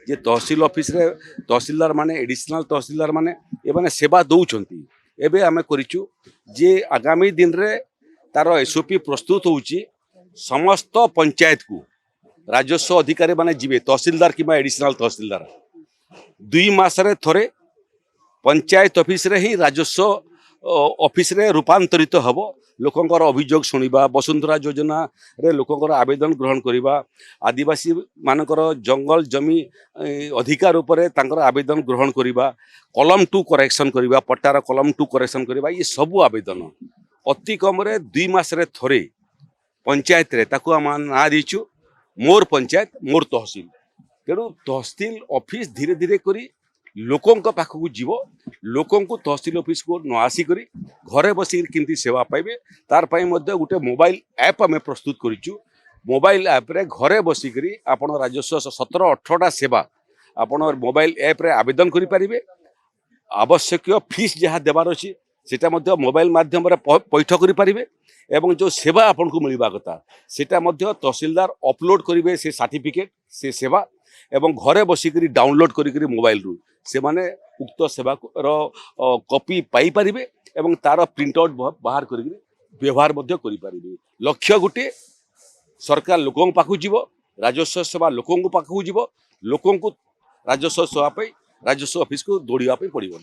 जे तहसील office रे तहसीलदार माने additional तहसीलदार माने एमाने सेवा दौरान एवं आम करूँ जे आगामी दिन रे तार एसओपी प्रस्तुत होउची समस्त पंचायत को राजस्व अधिकारी माने जीवे तहसीलदार कि एडिशनल तहसीलदार 2 मासरे थरे पंचायत ऑफिस रे ही राजस्व ऑफिस रे रूपांतरित हब लोकंकर अभियोग शुणा वसुंधरा योजना रे लोकंकर आवेदन ग्रहण करवा आदिवासी मानकर जंगल जमी अधिकार उपरे तांकर आवेदन ग्रहण करवा कलम 2 करेक्शन करवा पट्टार कलम 2 करेक्शन करवा ये सबू आवेदन अति कम 2 मासरे थरे पंचायत रे ताकू आम ना देचु मोर पंचायत मोर तहसील तेणु तहसील ऑफिस धीरे धीरे करी लोकंक पाखक जीव लोकंकु तहसील ऑफिस को न आसिक घरे बसी केमती सेवा पाइबे तार पाई मध्य गोटे मोबाइल ऐप आम प्रस्तुत करिचु मोबाइल ऐप रे घरे बसिक आपण राजस्व 17-18टा सेवा आपण मोबाइल ऐप रे आवेदन करि परिबे आवश्यक फीस जहाँ देवार अच्छी सेटा मध्य मोबाइल माध्यम पैठ करि परिबे एवं जो सेवा आपन को मिलवा कथा सेटा मध्य तहसीलदार अपलोड करिवे से सर्टिफिकेट से सेवा एवं घरे बसिक डाउनलोड करी मोबाइल रु से माने उक्त सेवा कॉपी पाई परिबे एवं तार प्रिंट आउट बाहर करी व्यवहार मध्य करि परिबे लक्ष्य गुटे सरकार लोकों पाखु जीव राजस्व सेवा लोकों पाखु जीव लोकों राजस्व सेवा राजस्व ऑफिस को दौड़ा पड़ो।